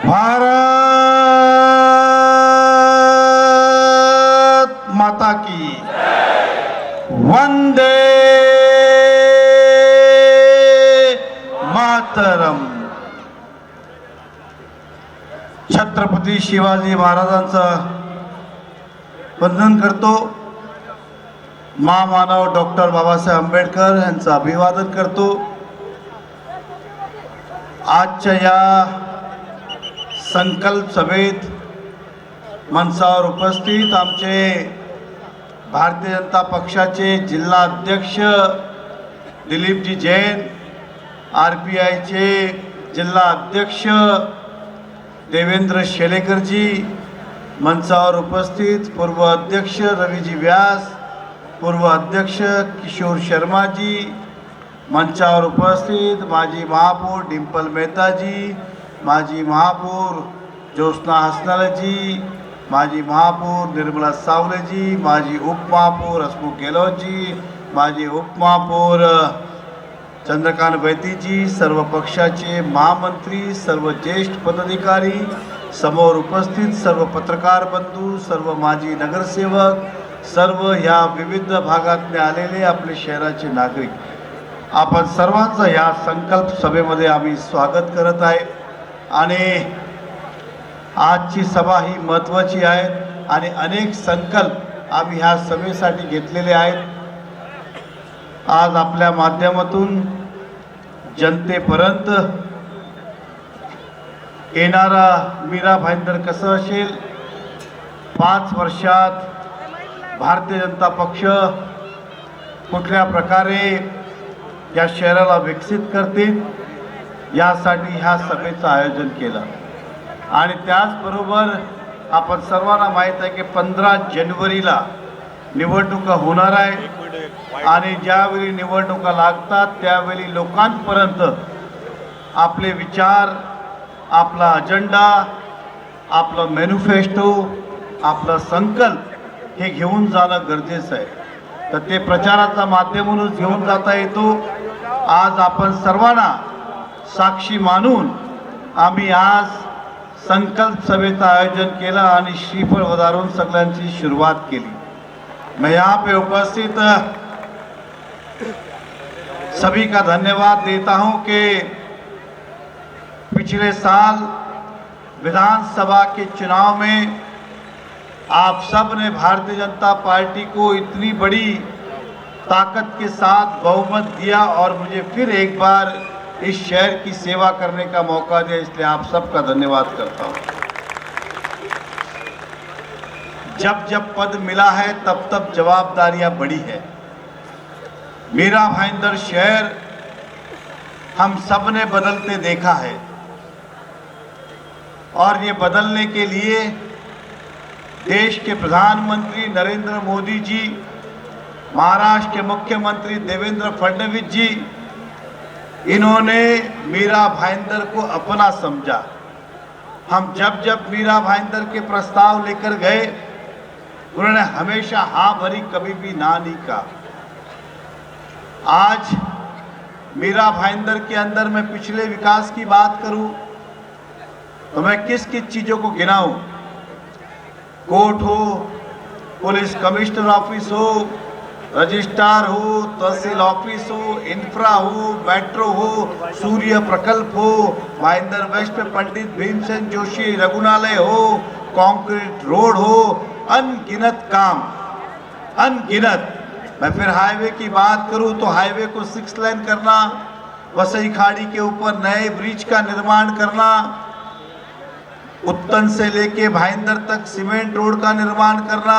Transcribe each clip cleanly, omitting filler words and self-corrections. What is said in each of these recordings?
भारत माता की वंदे मातरम। छत्रपती शिवाजी महाराजांचं वंदन करतो। महामानव डॉक्टर बाबासाहेब आंबेडकर यांचं अभिवादन करतो। आजच्या या संकल्प सभेत मंचावर उपस्थित आमचे भारतीय जनता पक्षाचे जिल्हा अध्यक्ष दिलीपजी जैन, आरपीआयचे जिल्हा अध्यक्ष देवेंद्र शेलेकरजी, मंचावर उपस्थित पूर्व अध्यक्ष रविजी व्यास, पूर्व अध्यक्ष किशोर शर्माजी, मंचावर उपस्थित माजी महापौर डिंपल मेहताजी, माजी महापौर ज्योत्सना हसनालजी, माजी महापौर निर्मला सावलेजी, माजी उपमहापौर हसमुख गेहलोतजी, माजी उपमहापौर चंद्रकांत बैतीजी, सर्व पक्षाचे महामंत्री, सर्व ज्येष्ठ पदाधिकारी, समोर उपस्थित सर्व पत्रकार बंधू, सर्व माजी नगरसेवक, सर्व या विविध भागातले आलेले आपले शहराचे नागरिक, आपण सर्वांचं या संकल्प सभेमध्ये आम्ही स्वागत करत आहे। आणि आजची सभा ही महत्त्वाची आहे आणि अनेक संकल्प आम्ही ह्या सभेसाठी घेतलेले आहेत। आज आपल्या माध्यमातून जनतेपर्यंत येणारा मीरा भाईंदर कसं असेल, 5 वर्षात भारतीय जनता पक्ष कुठल्या प्रकारे या शहराला विकसित करतील यासाठी ह्या सभेचं आयोजन केलं। आणि त्याचबरोबर आपण सर्वांना माहीत आहे की 15 जानेवारीला निवडणुका होणार आहे आणि ज्यावेळी निवडणुका लागतात त्यावेळी लोकांपर्यंत आपले विचार, आपला अजेंडा, आपलं मॅनिफेस्टो, आपलं संकल्प हे घेऊन जाणं गरजेचं आहे। तर ते प्रचाराचा माध्यमातून घेऊन जाता येतो। आज आपण सर्वांना साक्षी मानून आम्ही आज संकल्प सभेचं आयोजन केलं आणि श्रीफळ वधारून सगळ्यांची सुरुवात केली। मैं यहाँ पे उपस्थित सभी का धन्यवाद देता हूँ कि पिछले साल विधानसभा के चुनाव में आप सब ने भारतीय जनता पार्टी को इतनी बड़ी ताकत के साथ बहुमत दिया और मुझे फिर एक बार इस शहर की सेवा करने का मौका दिया, इसलिए आप सबका धन्यवाद करता हूँ। जब जब पद मिला है तब तब जवाबदारियां बढ़ी है। मीरा भाईंदर शहर हम सब ने बदलते देखा है और ये बदलने के लिए देश के प्रधानमंत्री नरेंद्र मोदी जी, महाराष्ट्र के मुख्यमंत्री देवेंद्र फडणवीस जी, इन्होंने मीरा भाईंदर को अपना समझा। हम जब जब मीरा भाईंदर के प्रस्ताव लेकर गए उन्होंने हमेशा हाँ भरी, कभी भी ना नहीं कहा। आज मीरा भाईंदर के अंदर मैं पिछले विकास की बात करूं तो मैं किस किस चीज़ों को गिनाऊं। कोर्ट हो, पुलिस कमिश्नर ऑफिस हो, रजिस्ट्रार हो, तहसील ऑफिस हो, इंफ्रा हो, मेट्रो हो, सूर्य प्रकल्प हो, भाईंदर वेस्ट में पंडित भीमसेन जोशी रघुनालय हो, कंक्रीट रोड हो, अनगिनत काम, अनगिनत। मैं फिर हाईवे की बात करूं तो हाईवे को 6 लेन करना, वसई खाड़ी के ऊपर नए ब्रिज का निर्माण करना, उत्तन से लेके भाईंदर तक सीमेंट रोड का निर्माण करना,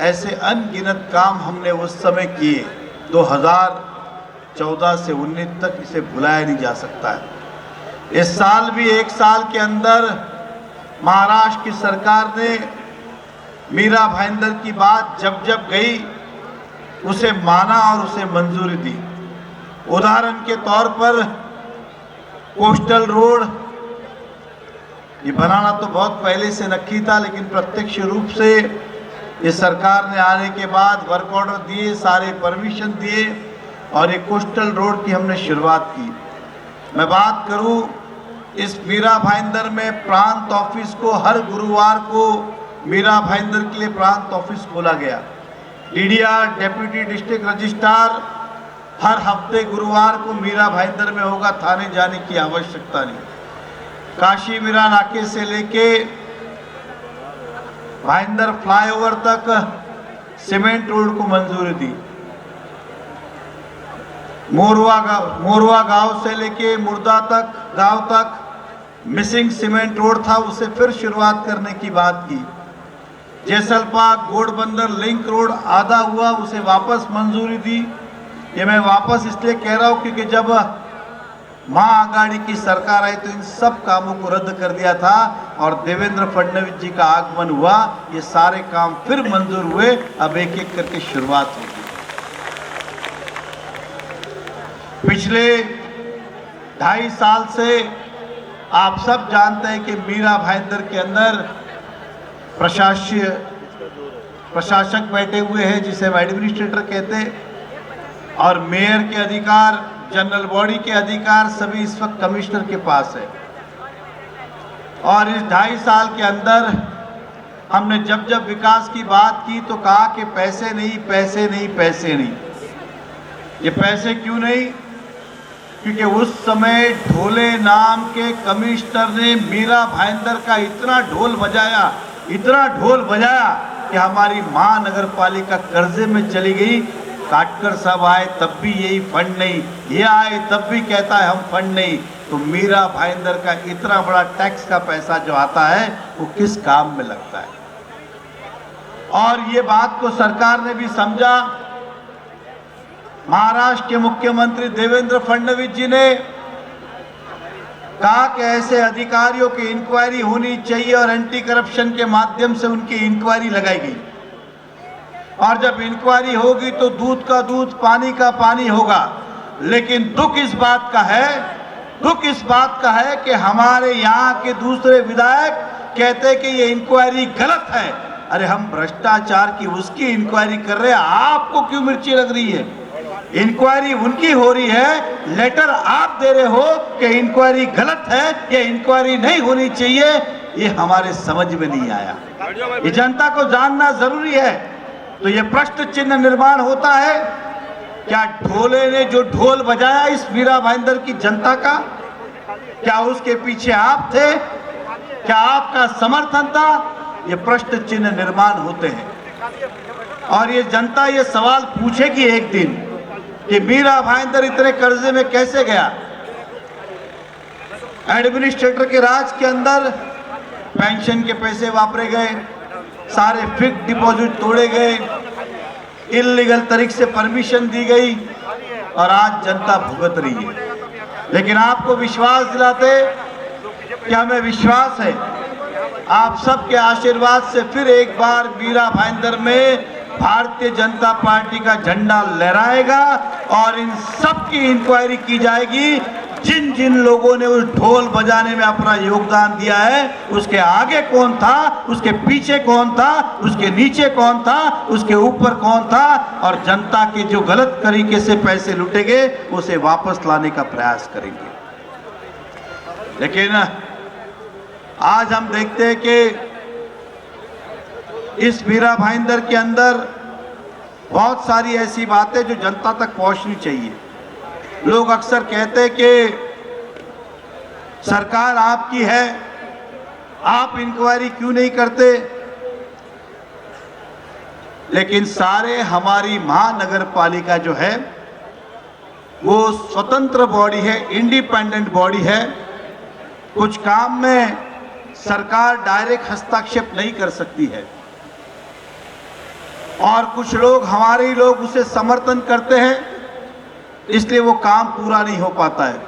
ऐसे अनगिनत काम हमने उस समय किए। 2014 से 19 तक इसे भुलाया नहीं जा सकता है। इस साल भी 1 साल के अंदर महाराष्ट्र की सरकार ने मीरा भाईंदर की बात जब जब गई उसे माना और उसे मंजूरी दी। उदाहरण के तौर पर कोस्टल रोड ये बनाना तो बहुत पहले से नक्की था, लेकिन प्रत्यक्ष रूप से इस सरकार ने आने के बाद वर्क ऑर्डर दिए, सारे परमिशन दिए और एक कोस्टल रोड की हमने शुरुआत की। मैं बात करूं इस मीरा भाईंदर में प्रांत ऑफिस को हर गुरुवार को मीरा भाईंदर के लिए प्रांत ऑफिस खोला गया। डीडीआर डेप्यूटी डिस्ट्रिक्ट रजिस्ट्रार हर हफ्ते गुरुवार को मीरा भाईंदर में होगा, थाने जाने की आवश्यकता नहीं। काशी मीरा नाके से लेके भाईंदर फ्लाईओवर तक सीमेंट रोड को मंजूरी दी। मोरवा गांव से लेके मुर्दा तक गांव तक मिसिंग सीमेंट रोड था, उसे फिर शुरुआत करने की बात की। जैसलपाक घोड़बंदर लिंक रोड आधा हुआ, उसे वापस मंजूरी दी। ये मैं वापस इसलिए कह रहा हूं क्योंकि जब महाआघाड़ी की सरकार आई तो इन सब कामों को रद्द कर दिया था और देवेंद्र फडणवीस जी का आगमन हुआ, ये सारे काम फिर मंजूर हुए। अब एक एक करके शुरुआत होगी। पिछले 2.5 साल से आप सब जानते हैं कि मीरा भाईंदर के अंदर प्रशासक बैठे हुए हैं, जिसे हम एडमिनिस्ट्रेटर कहते हैं, और मेयर के अधिकार, जनरल बॉडी के अधिकार सभी इस वक्त कमिश्नर के पास है। और इस 2.5 साल के अंदर हमने जब जब विकास की बात की तो कहा कि पैसे नहीं, पैसे नहीं, पैसे नहीं। ये पैसे क्यों नहीं? क्योंकि उस समय ढोले नाम के कमिश्नर ने मीरा भाईंदर का इतना ढोल बजाया कि हमारी महानगर पालिका कर्जे में चली गई। काटकर साहब आए तब भी यही फंड नहीं, ये आए तब भी कहता है हम फंड नहीं। तो मीरा भाईंदर का इतना बड़ा टैक्स का पैसा जो आता है वो किस काम में लगता है? और ये बात को सरकार ने भी समझा। महाराष्ट्र के मुख्यमंत्री देवेंद्र फडणवीस जी ने कहा कि ऐसे अधिकारियों की इंक्वायरी होनी चाहिए और एंटी करप्शन के माध्यम से उनकी इंक्वायरी लगाई गई। और जब इंक्वायरी होगी तो दूध का दूध, पानी का पानी होगा। लेकिन दुख इस बात का है कि हमारे यहाँ के दूसरे विधायक कहते हैं कि ये इंक्वायरी गलत है। अरे हम भ्रष्टाचार की उसकी इंक्वायरी कर रहे हैं, आपको क्यों मिर्ची लग रही है? इंक्वायरी उनकी हो रही है, लेटर आप दे रहे हो कि इंक्वायरी गलत है, ये इंक्वायरी नहीं होनी चाहिए। ये हमारे समझ में नहीं आया। ये जनता को जानना जरूरी है। तो ये प्रश्न चिन्ह निर्माण होता है, क्या ढोले ने जो ढोल बजाया इस मीरा भाईंदर की जनता का, क्या उसके पीछे आप थे? क्या आपका समर्थन था? ये प्रश्न चिन्ह निर्माण होते हैं। और ये जनता ये सवाल पूछेगी एक दिन कि मीरा भाईंदर इतने कर्जे में कैसे गया। एडमिनिस्ट्रेटर के राज के अंदर पेंशन के पैसे वापरे गए, सारे फिक्स डिपॉजिट तोड़े गए, इल्लीगल तरीके से परमिशन दी गई और आज जनता भुगत रही है। लेकिन आपको विश्वास दिलाते कि हमें विश्वास है आप सबके आशीर्वाद से फिर एक बार मीरा भाईंदर में भारतीय जनता पार्टी का झंडा लहराएगा और इन सब की इंक्वायरी की जाएगी। जिन जिन लोगों ने उस ढोल बजाने में अपना योगदान दिया है, उसके आगे कौन था, उसके पीछे कौन था, उसके नीचे कौन था, उसके ऊपर कौन था, और जनता के जो गलत तरीके से पैसे लुटे गए उसे वापस लाने का प्रयास करेंगे। लेकिन आज हम देखते हैं कि इस मीरा भाईंदर के अंदर बहुत सारी ऐसी बातें जो जनता तक पहुंचनी चाहिए। लोग अक्सर कहते हैं कि सरकार आपकी है, आप इंक्वायरी क्यों नहीं करते? लेकिन सारे हमारी महानगर पालिका जो है वो स्वतंत्र बॉडी है, इंडिपेंडेंट बॉडी है। कुछ काम में सरकार डायरेक्ट हस्तक्षेप नहीं कर सकती है और कुछ लोग, हमारे ही लोग उसे समर्थन करते हैं, इसलिए वो काम पूरा नहीं हो पाता है।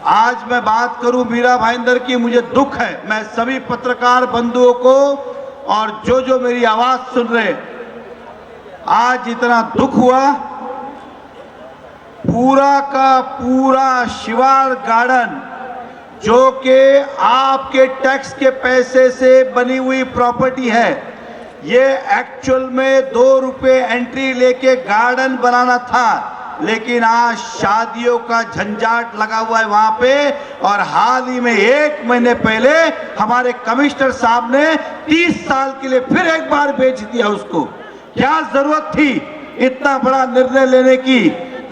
आज मैं बात करूं मीरा भाईंदर की, मुझे दुख है। मैं सभी पत्रकार बंधुओं को और जो मेरी आवाज सुन रहे, आज इतना दुख हुआ। पूरा का पूरा शिवार गार्डन जो कि आपके टैक्स के पैसे से बनी हुई प्रॉपर्टी है, ये एक्चुअल में 2 रुपए एंट्री लेके गार्डन बनाना था। लेकिन आज शादियों का झंझाट लगा हुआ है वहां पे। और हाल ही में 1 महीने पहले हमारे कमिश्नर साहब ने 30 साल के लिए फिर एक बार बेच दिया उसको। क्या जरूरत थी इतना बड़ा निर्णय लेने की,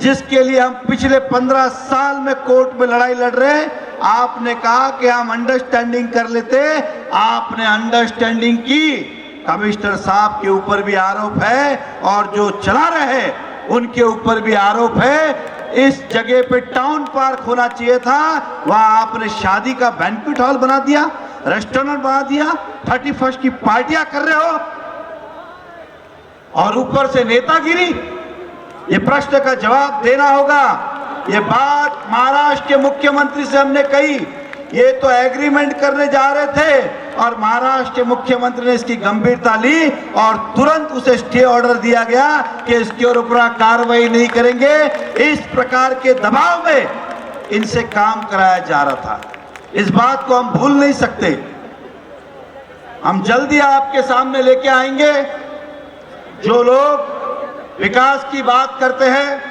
जिसके लिए हम पिछले 15 साल में कोर्ट में लड़ाई लड़ रहे हैं। आपने कहा कि हम अंडरस्टैंडिंग कर लेते, आपने अंडरस्टैंडिंग की। कमिश्नर साहब के ऊपर भी आरोप है और जो चला रहे उनके ऊपर भी आरोप है। इस जगह पे टाउन पार्क होना चाहिए था, वहां आपने शादी का बैंक्वेट हॉल बना दिया, रेस्टोरेंट बना दिया, 31st की पार्टियां कर रहे हो और ऊपर से नेतागिरी। ये प्रश्न का जवाब देना होगा। ये बात महाराष्ट्र के मुख्यमंत्री से हमने कही, ये तो एग्रीमेंट करने जा रहे थे और महाराष्ट्र के मुख्यमंत्री ने इसकी गंभीरता ली और तुरंत उसे स्टे ऑर्डर दिया गया कि इसके ऊपर कार्रवाई नहीं करेंगे। इस प्रकार के दबाव में इनसे काम कराया जा रहा था। इस बात को हम भूल नहीं सकते। हम जल्दी आपके सामने लेके आएंगे। जो लोग विकास की बात करते हैं,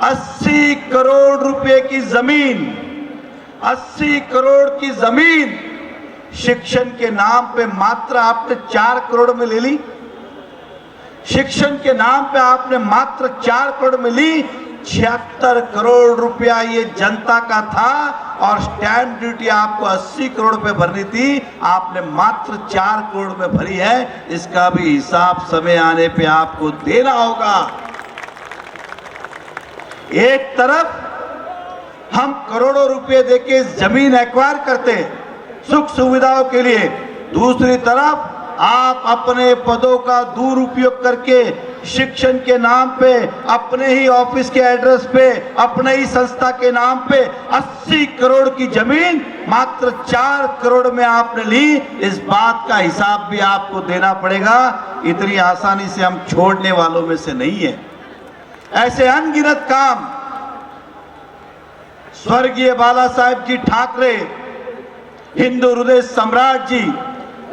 80 करोड़ रुपए की जमीन, 80 करोड़ की जमीन शिक्षण के नाम पे मात्र आपने 4 करोड़ में ले ली। शिक्षण के नाम पे आपने मात्र 4 करोड़ में ली। 76 करोड़ रुपया ये जनता का था और स्टैंप ड्यूटी आपको 80 करोड़ पे भरनी थी, आपने मात्र 4 करोड़ में भरी है। इसका भी हिसाब समय आने पे आपको देना होगा। एक तरफ हम करोड़ों रुपए देके जमीन एक्वायर करते सुख सुविधाओं के लिए, दूसरी तरफ आप अपने पदों का दुरुपयोग करके शिक्षण के नाम पे, अपने ही ऑफिस के एड्रेस पे, अपने ही संस्था के नाम पे 80 करोड़ की जमीन मात्र 4 करोड़ में आपने ली। इस बात का हिसाब भी आपको देना पड़ेगा। इतनी आसानी से हम छोड़ने वालों में से नहीं है। ऐसे अनगिनत काम स्वर्गीय बाला साहेब जी ठाकरे, हिंदू हृदय सम्राट जी,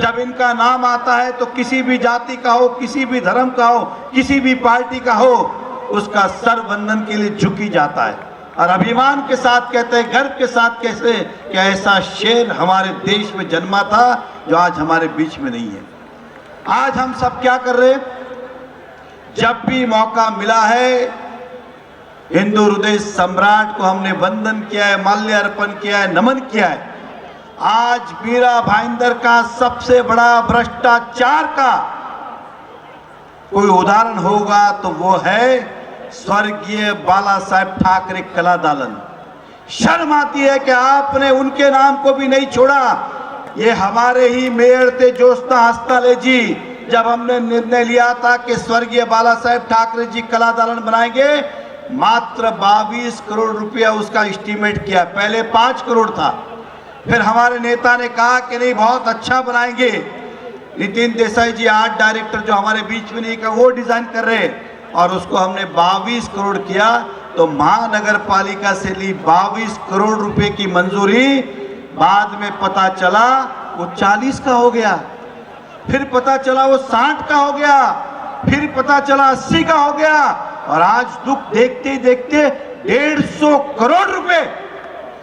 जब इनका नाम आता है तो किसी भी जाति का हो, किसी भी धर्म का हो, किसी भी पार्टी का हो, उसका सर वंदन के लिए झुकी जाता है और अभिमान के साथ कहते हैं, गर्व के साथ कैसे कि ऐसा शेर हमारे देश में जन्मा था जो आज हमारे बीच में नहीं है। आज हम सब क्या कर रहे हैं? जब भी मौका मिला है हिंदू हृदय सम्राट को हमने वंदन किया है, माल्यार्पण किया है, नमन किया है। आज मीरा भाईंदर का सबसे बड़ा भ्रष्टाचार का कोई उदाहरण होगा तो वो है स्वर्गीय बाला साहेब ठाकरे कला दालन। शर्म आती है कि आपने उनके नाम को भी नहीं छोड़ा। ये हमारे ही मेयर थे ज्योत्सना हस्ताले जी, जब हमने निर्णय लिया था कि स्वर्गीय बाला साहेब ठाकरे जी कला दालन बनाएंगे, मात्र 22 करोड़ रुपया उसका एस्टीमेट किया। पहले 5 करोड़ था। फिर हमारे नेता ने कहा कि नहीं बहुत अच्छा बनाएंगे। नितिन देसाई जी आर्ट डायरेक्टर जो हमारे बीच में नहीं का वो डिजाइन कर रहे और उसको हमने 22 करोड़ किया। तो महानगर पालिका से ली 22 करोड़ रुपए की मंजूरी, बाद में पता चला वो 40 का हो गया, फिर पता चला वो 60 का हो गया, फिर पता चला 80 का हो गया और आज दुख देखते देखते 150 करोड़ रुपए,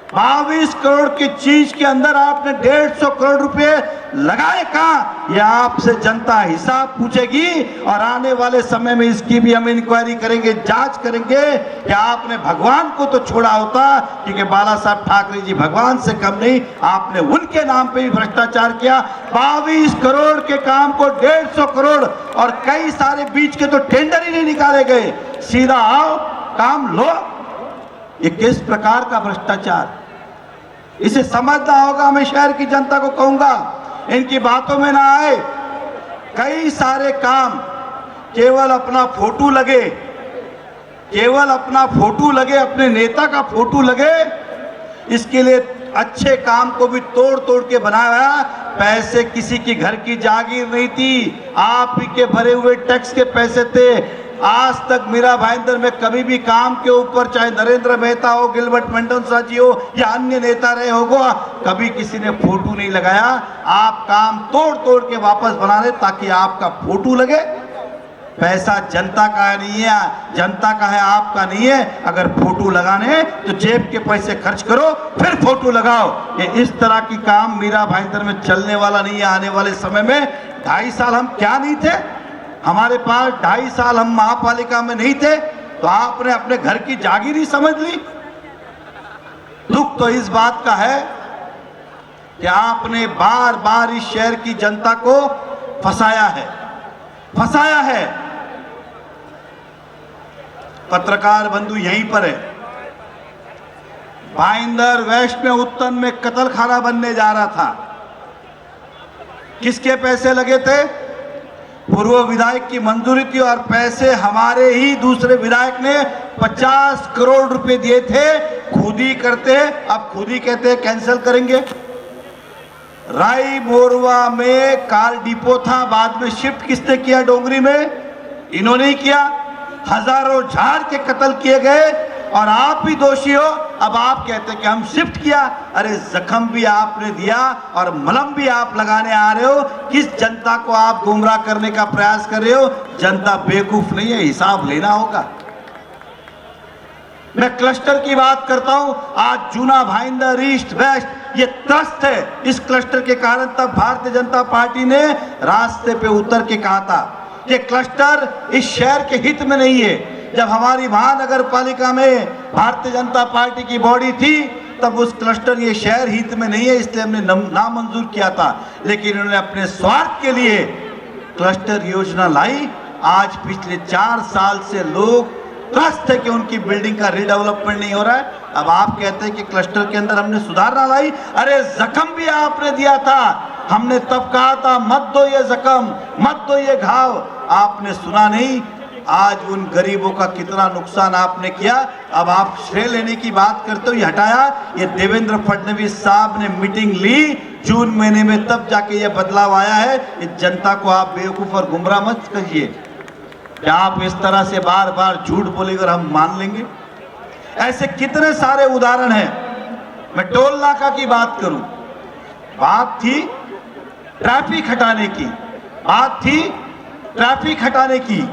22 करोड़ की चीज के अंदर आपने 150 करोड़ रुपए लगाए कहां? ये आपसे जनता हिसाब पूछेगी और आने वाले समय में इसकी भी हम इंक्वायरी करेंगे, जांच करेंगे कि आपने भगवान को तो छोड़ा होता, क्योंकि बाला साहब ठाकरे जी भगवान से कम नहीं, आपने उनके नाम पे भी भ्रष्टाचार किया। 22 करोड़ के काम को 150 करोड़ और कई सारे बीच के तो टेंडर ही नहीं निकाले गए, सीधा आओ काम लो। ये किस प्रकार का भ्रष्टाचार? इसे समझना होगा। मैं शहर की जनता को कहूंगा, इनकी बातों में ना आए। कई सारे काम केवल अपना फोटो लगे, केवल अपना फोटो लगे, अपने नेता का फोटो लगे, इसके लिए अच्छे काम को भी तोड़ तोड़ के बनाया। पैसे किसी की घर की जागीर नहीं थी, आप ही के भरे हुए टैक्स के पैसे थे। आज तक मीरा भाईंदर में कभी भी काम के ऊपर, चाहे नरेंद्र मेहता हो, गिलबर्ट मेंडोंसा जी हो या अन्य नेता रहे होगा, कभी किसी ने फोटो नहीं लगाया। आप काम तोड़ तोड़ के वापस बना रहे ताकि आपका फोटो लगे। पैसा जनता का नहीं है, जनता का है, आपका नहीं है। अगर फोटो लगाने तो जेब के पैसे खर्च करो फिर फोटो लगाओ। ये इस तरह की काम मीरा भाईंदर में चलने वाला नहीं है। आने वाले समय में 2.5 साल हम क्या नहीं थे, हमारे पास 2.5 साल हम महापालिका में नहीं थे, तो आपने अपने घर की जागीर ही समझ ली। दुख तो इस बात का है कि आपने बार बार इस शहर की जनता को फंसाया है। पत्रकार बंधु यहीं पर है, भाईंदर वेस्ट में उत्तन में कत्ल खाना बनने जा रहा था। किसके पैसे लगे थे? पूर्व विधायक की मंजूरी थी और पैसे हमारे ही दूसरे विधायक ने 50 करोड़ रुपए दिए थे। खुद ही करते, अब खुद ही कहते हैं कैंसिल करेंगे। राई मोरवा में कार डिपो था, बाद में शिफ्ट किसने किया? डोंगरी में इन्होंने ही किया। हजारों झाड़ के कत्ल किए गए और आप भी दोषी हो। अब आप कहते हैं कि हम शिफ्ट किया। अरे जख्म भी आपने दिया और मलहम भी आप लगाने आ रहे हो। किस जनता को आप गुमराह करने का प्रयास कर रहे हो? जनता बेवकूफ नहीं है, हिसाब लेना होगा। मैं क्लस्टर की बात करता हूं। आज जूना भाईंदर ईस्ट वेस्ट ये त्रस्त है। इस क्लस्टर के कारण तब भारतीय जनता पार्टी ने रास्ते पे उतर के कहा था कि क्लस्टर इस शहर के हित में नहीं है। जब हमारी महानगर पालिका में भारतीय जनता पार्टी की बॉडी थी तब उस क्लस्टर ये शहर हित में नहीं है, इसलिए हमने नामंजूर किया था। लेकिन इन्होंने अपने स्वार्थ के लिए क्लस्टर योजना लाई। आज पिछले 4 साल से लोग त्रस्त है कि उनकी बिल्डिंग का रीडेवलपमेंट नहीं हो रहा है। अब आप कहते हैं कि क्लस्टर के अंदर हमने सुधार ना लाई। अरे जख्म भी आपने दिया था। हमने तब कहा था मत दो ये जख्म, मत दो ये घाव। आपने सुना नहीं। आज उन गरीबों का कितना नुकसान आपने किया। अब आप श्रेय लेने की बात करते हो, ये हटाया। ये देवेंद्र फडणवीस साहब ने मीटिंग ली जून महीने में, तब जाके ये बदलाव आया है। इस जनता को आप बेवकूफ और गुमराह मत करिए। क्या आप इस तरह से बार बार झूठ बोलेंगे हम मान लेंगे? ऐसे कितने सारे उदाहरण हैं। मैं टोल नाका की बात करूं, बात थी ट्रैफिक हटाने की, बात थी ट्रैफिक हटाने की।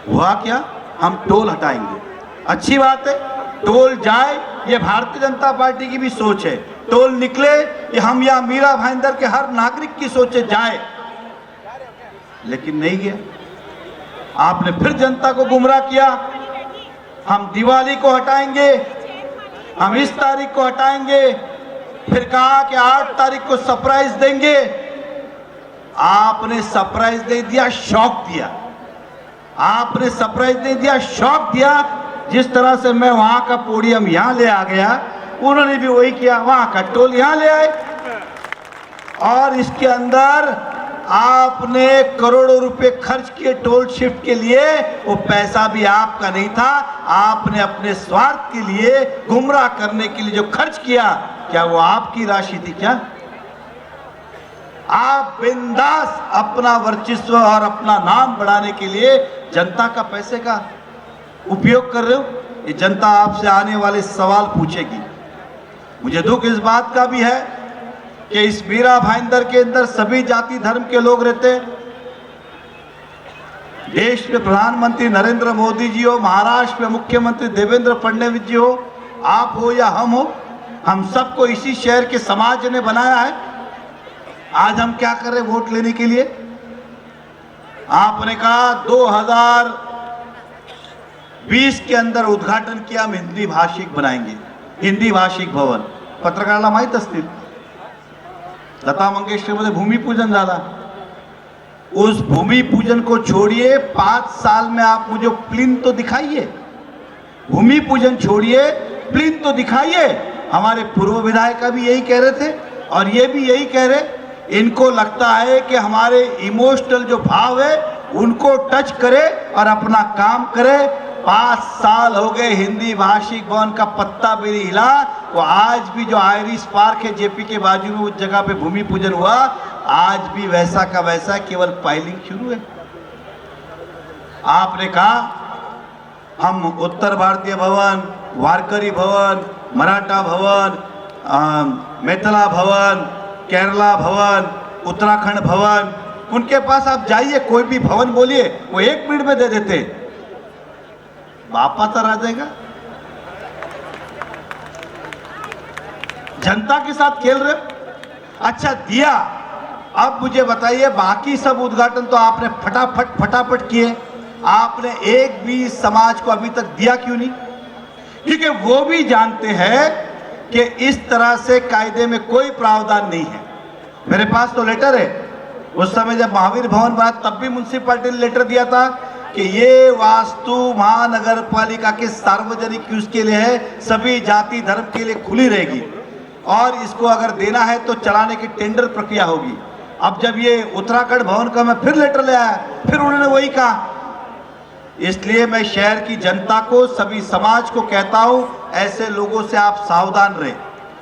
हुआ क्या? हम टोल हटाएंगे। अच्छी बात है, टोल जाए, ये भारतीय जनता पार्टी की भी सोच है। टोल निकले, ये हम या मीरा भाईंदर के हर नागरिक की सोच है, जाए। लेकिन नहीं गया। आपने फिर जनता को गुमराह किया। हम दिवाली को हटाएंगे, हम इस तारीख को हटाएंगे, फिर कहा कि 8 तारीख को सरप्राइज देंगे। आपने सरप्राइज दे दिया, शॉक दिया। आपने सरप्राइज दे दिया, शॉक दिया। जिस तरह से मैं वहां का पोडियम यहां ले आ गया, उन्होंने भी वही किया, वहां का टोल यहां ले आए। और इसके अंदर आपने करोड़ों रुपए खर्च किए टोल शिफ्ट के लिए। वो पैसा भी आपका नहीं था। आपने अपने स्वार्थ के लिए, गुमराह करने के लिए जो खर्च किया, क्या वो आपकी राशि थी? क्या आप बिंदास अपना वर्चस्व और अपना नाम बढ़ाने के लिए जनता का पैसे का उपयोग कर रहे हो? ये जनता आपसे आने वाले सवाल पूछेगी। मुझे दुख इस बात का भी है कि इस मीरा भाईंदर के अंदर सभी जाति धर्म के लोग रहते हैं। देश के प्रधानमंत्री नरेंद्र मोदी जी हो, महाराष्ट्र में मुख्यमंत्री देवेंद्र फडणवीस जी हो, आप हो या हम हो, हम सबको इसी शहर के समाज ने बनाया है। आज हम क्या कर रहे हैं वोट लेने के लिए? आपने कहा 2020 के अंदर उद्घाटन किया, हम हिंदी भाषिक बनाएंगे, हिंदी भाषिक भवन। पत्रकाराला माहित असतील, लता मंगेशकर मध्ये भूमिपूजन झाला। उस भूमिपूजन को छोड़िए, 5 साल में आप मुझे प्लिंथ तो दिखाइए। भूमिपूजन छोड़िए, प्लिंथ तो दिखाइए। हमारे पूर्व विधायक भी यही कह रहे थे और ये भी यही कह रहे। इनको लगता है कि हमारे इमोशनल जो भाव है उनको टच करे और अपना काम करे। 5 साल हो गए हिंदी भाषिक भवन का पत्ता भी नहीं हिला। वो आज भी जो आयरिश पार्क है जेपी के बाजू में, उस जगह पे भूमि पूजन हुआ, आज भी वैसा का वैसा, केवल फाइलिंग शुरू है। आपने कहा हम उत्तर भारतीय भवन, वारकरी भवन, मराठा भवन, मैथिला भवन, केरला भवन, उत्तराखंड भवन, उनके पास आप जाइए, कोई भी भवन बोलिए, वो 1 मिनट में दे देते। बापा तर आ जाएगा। जनता के साथ खेल रहे हो। अच्छा दिया, अब मुझे बताइए, बाकी सब उद्घाटन तो आपने फटाफट किए, आपने एक भी समाज को अभी तक दिया क्यों नहीं? क्योंकि वो भी जानते हैं कि इस तरह से कायदे में कोई प्रावधान नहीं है। मेरे पास तो लेटर है, उस समय जब महावीर भवन बना तब भी म्युनिसिपैलिटी ने लेटर दिया था कि ये वास्तु महानगर पालिका के सार्वजनिक यूज के लिए है, सभी जाति धर्म के लिए खुली रहेगी और इसको अगर देना है तो चलाने की टेंडर प्रक्रिया होगी। अब जब ये उत्तराखंड भवन का मैं फिर लेटर ले आया, फिर उन्होंने वही कहा। इसलिए मैं शहर की जनता को, सभी समाज को कहता हूं, ऐसे लोगों से आप सावधान रहे।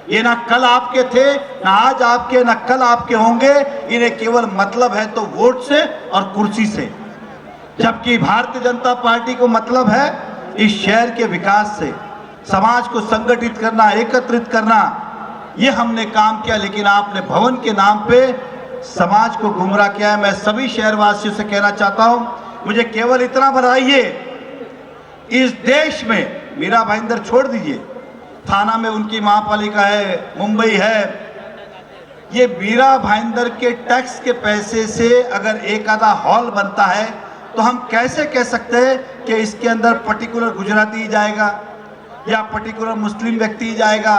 ये ना कल आपके थे, ना आज आपके, ना कल आपके होंगे। इन्हें केवल मतलब है तो वोट से और कुर्सी से, जबकि भारतीय जनता पार्टी को मतलब है इस शहर के विकास से, समाज को संगठित करना, एकत्रित करना। ये हमने काम किया, लेकिन आपने भवन के नाम पे समाज को गुमराह किया है। मैं सभी शहरवासियों से कहना चाहता हूं, मुझे केवल इतना बताइए, इस देश में मीरा भाईंदर छोड़ दीजिए, थाना में उनकी महापालिका है, मुंबई है, ये मीरा भाईंदर के टैक्स के पैसे से अगर एक आधा हॉल बनता है तो हम कैसे कह सकते हैं कि इसके अंदर पर्टिकुलर गुजराती ही जाएगा, या पर्टिकुलर मुस्लिम व्यक्ति ही जाएगा,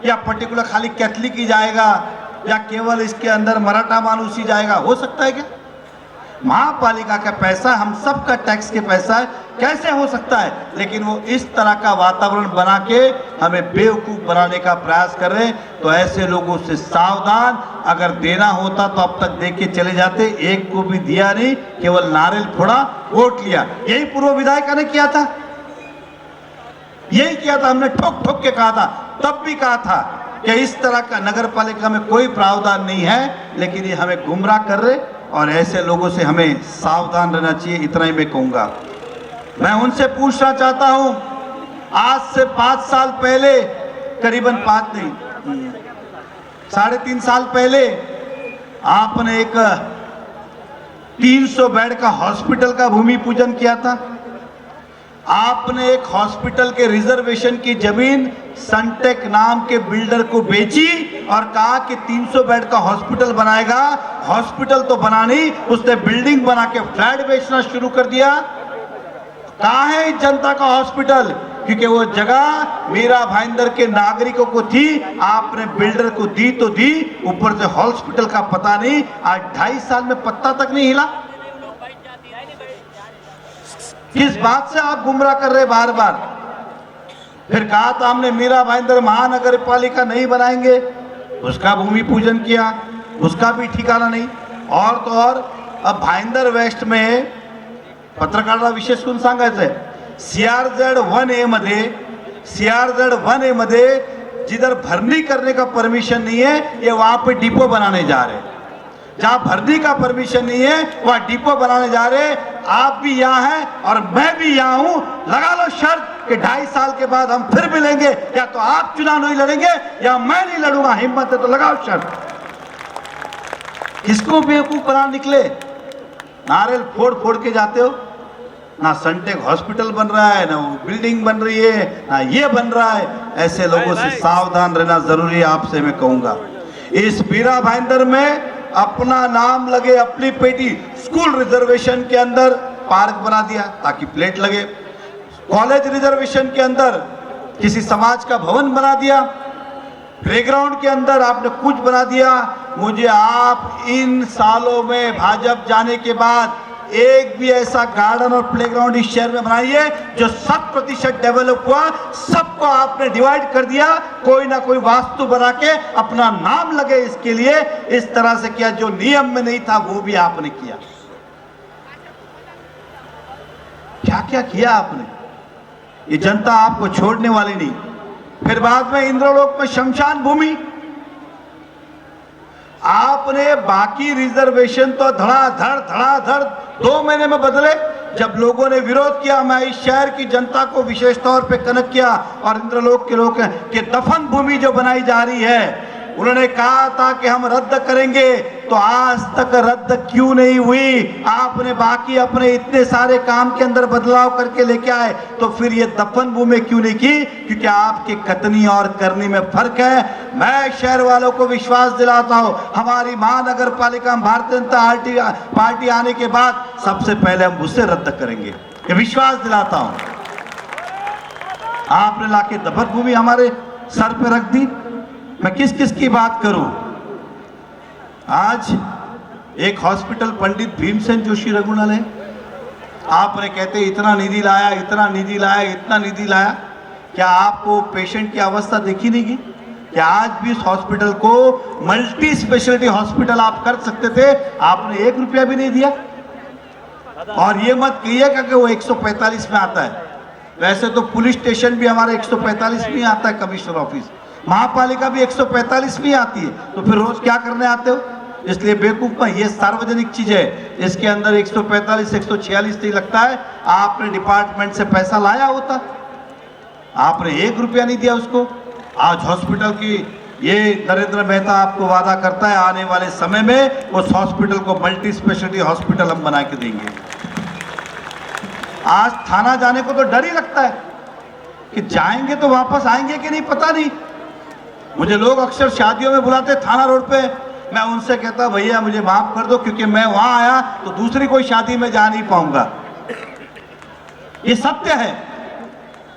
या पर्टिकुलर खाली कैथलिक ही जाएगा, या केवल इसके अंदर मराठा मानुस ही जाएगा? हो सकता है क्या? महापालिका का पैसा, हम सब का टैक्स के पैसा है, कैसे हो सकता है? लेकिन वो इस तरह का वातावरण बना के हमें बेवकूफ बनाने का प्रयास कर रहे हैं। तो ऐसे लोगों से सावधान। अगर देना होता तो अब तक दे के चले जाते, एक को भी दिया नहीं, केवल नारियल फोड़ा, वोट लिया। यही पूर्व विधायिका ने किया था, यही किया था। हमने ठोक ठोक के कहा था, तब भी कहा था कि इस तरह का नगर पालिका में कोई प्रावधान नहीं है, लेकिन ये हमें गुमराह कर रहे और ऐसे लोगों से हमें सावधान रहना चाहिए। इतना ही मैं कहूंगा। मैं उनसे पूछना चाहता हूं, आज से 5 साल पहले, करीबन 5 नहीं 3.5 साल पहले आपने एक 300 बेड का हॉस्पिटल का भूमि पूजन किया था। आपने एक हॉस्पिटल के रिजर्वेशन की जमीन सनटेक नाम के बिल्डर को बेची और कहा कि 300 बेड का हॉस्पिटल बनाएगा। हॉस्पिटल तो बना नहीं, उसने बिल्डिंग बना के फ्लैट बेचना शुरू कर दिया। कहाँ है इस जनता का हॉस्पिटल? क्योंकि वो जगह मीरा भाईंदर के नागरिकों को थी, आपने बिल्डर को दी तो दी, ऊपर से हॉस्पिटल का पता नहीं। आज 2.5 साल में पत्ता तक नहीं हिला। किस बात से आप गुमराह कर रहे बार बार? फिर कहा था हमने मीरा भाईंदर महानगर पालिका नहीं बनाएंगे, उसका भूमि पूजन किया, उसका भी ठिकाना नहीं। और तो और अब भाईंदर वेस्ट में पत्रकारांना विशेष करून सांगायचंय, CRZ 1A मध्ये जिधर भरनी करने का परमिशन नहीं है, ये वहां पे डिपो बनाने जा रहे हैं। जहां भरनी का परमिशन नहीं है वहां डिपो बनाने जा रहे हैं। आप भी यहाँ हैं और मैं भी यहाँ हूं। लगा लो शर्त कि 2.5 साल के बाद हम फिर मिलेंगे, या तो आप चुनाव नहीं लड़ेंगे या मैं नहीं लड़ूंगा। हिम्मत है तो लगाओ शर्त। किसको बेवकूफ बना निकले? नारियल फोड़ फोड़ के जाते हो। ना सनटेक हॉस्पिटल बन रहा है, ना वो बिल्डिंग बन रही है, ना ये बन रहा है। ऐसे लोगों से सावधान रहना जरूरी है, आपसे मैं कहूंगा। इस मीरा भाईंदर में अपना नाम लगे, अपनी बेटी स्कूल रिजर्वेशन के अंदर पार्क बना दिया ताकि प्लेट लगे। कॉलेज रिजर्वेशन के अंदर किसी समाज का भवन बना दिया। प्लेग्राउंड के अंदर आपने कुछ बना दिया। मुझे आप इन सालों में भाजपा जाने के बाद एक भी ऐसा गार्डन और प्लेग्राउंड इस शहर में बनाइए जो 100% डेवलप हुआ। सबको आपने डिवाइड कर दिया, कोई ना कोई वास्तु बना के अपना नाम लगे इसके लिए। इस तरह से किया, जो नियम में नहीं था वो भी आपने किया। क्या क्या किया आपने? ये जनता आपको छोड़ने वाली नहीं। फिर बाद में इंद्रलोक में शमशान भूमि, आपने बाकी रिजर्वेशन तो धड़ाधड़ 2 महीने में बदले। जब लोगों ने विरोध किया, मैं इस शहर की जनता को विशेष तौर पे कनेक्ट किया और इंद्रलोक के लोग कि दफन भूमि जो बनाई जा रही है उन्होंने कहा था कि हम रद्द करेंगे, तो आज तक रद्द क्यों नहीं हुई? आपने बाकी अपने इतने सारे काम के अंदर बदलाव करके लेके आए, तो फिर ये दफन भूमि क्यों नहीं की? क्योंकि आपके कथनी और करनी में फर्क है। मैं शहर वालों को विश्वास दिलाता हूं, हमारी महानगर पालिका भारतीय जनता पार्टी आने के बाद सबसे पहले हम उसे रद्द करेंगे, ये विश्वास दिलाता हूं। आपने लाके दफन भूमि हमारे सर पे रख दी। मैं किस किस की बात करूं? आज एक हॉस्पिटल पंडित भीमसेन जोशी रघुनालय, आपने कहते इतना निधि लाया, इतना निधि लाया, इतना निधि लाया। क्या आपको पेशेंट की अवस्था देखी नहीं की? क्या आज भी इस हॉस्पिटल को मल्टी स्पेशलिटी हॉस्पिटल आप कर सकते थे? आपने 1 रुपया भी नहीं दिया। और ये मत कहिएगा कि वो 145 में आता है। वैसे तो पुलिस स्टेशन भी हमारा 145 में आता है, कमिश्नर ऑफिस, महापालिका भी 145 में आती है, तो फिर रोज क्या करने आते हो? इसलिए बेवकूफ में, ये सार्वजनिक चीज है, इसके अंदर 145 146 नहीं लगता है। आपने डिपार्टमेंट से पैसा लाया होता, आपने 1 रुपया नहीं दिया उसको। आज हॉस्पिटल की ये नरेंद्र मेहता आपको वादा करता है आने वाले समय में उस हॉस्पिटल को मल्टी स्पेशलिटी हॉस्पिटल हम बना के देंगे। आज थाना जाने को तो डर ही लगता है कि जाएंगे तो वापस आएंगे कि नहीं, पता नहीं। मुझे लोग अक्सर शादियों में बुलाते थाना रोड पे, मैं उनसे कहता भैया मुझे माफ कर दो, क्योंकि मैं वहां आया तो दूसरी कोई शादी में जा नहीं पाऊंगा। ये सत्य है।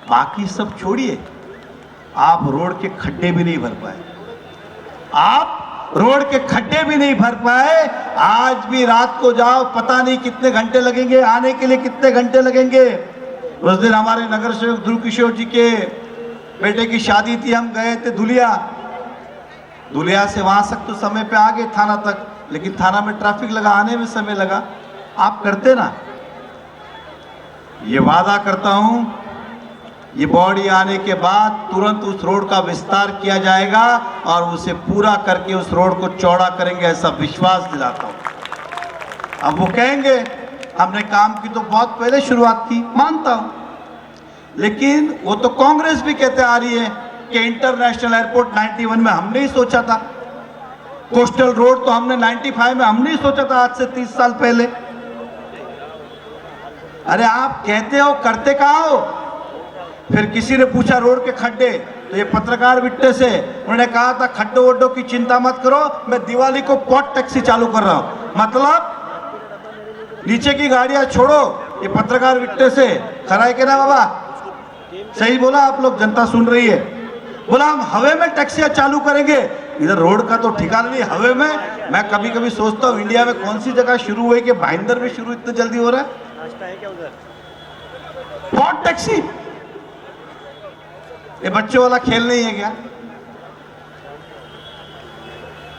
बाकी सब छोड़िए, आप रोड के खड्डे भी नहीं भर पाए, आप रोड के खड्डे भी नहीं भर पाए। आज भी रात को जाओ, पता नहीं कितने घंटे लगेंगे, आने के लिए कितने घंटे लगेंगे। उस दिन हमारे नगर सेवक ध्रुव किशोर जी के बेटे की शादी थी, हम गए थे दुलिया से वहां तक तो समय पे आ गए थाना तक, लेकिन थाना में ट्रैफिक लगा, आने में समय लगा। आप करते ना, ये वादा करता हूं, ये बॉडी आने के बाद तुरंत उस रोड का विस्तार किया जाएगा और उसे पूरा करके उस रोड को चौड़ा करेंगे, ऐसा विश्वास दिलाता हूं। अब वो कहेंगे हमने काम की तो बहुत पहले शुरुआत की, मानता हूं, लेकिन वो तो कांग्रेस भी कहते आ रही है कि इंटरनेशनल एयरपोर्ट 91 में हमने ही सोचा था, कोस्टल रोड तो हमने 95 में हमने ही सोचा था, आज से 30 साल पहले। अरे आप कहते हो, करते कहाँ हो? फिर किसी ने पूछा रोड के खड्डे, तो ये पत्रकार विट्टे से उन्होंने कहा था खड्डों वड्डों की चिंता मत करो, मैं दिवाली को पॉट टैक्सी चालू कर रहा हूं। मतलब नीचे की गाड़ियां छोड़ो, ये पत्रकार विट्टे से खरा है कि ना बाबा? सही बोला आप लोग, जनता सुन रही है। बोला हम हवे में टैक्सियां चालू करेंगे, इधर रोड का तो ठिकाना नहीं, हवे में। मैं कभी कभी सोचता हूँ इंडिया में कौन सी जगह शुरू हुई कि भाईंदर में शुरू इतने जल्दी हो रहा है पॉट टैक्सी। ये बच्चों वाला खेल नहीं है क्या?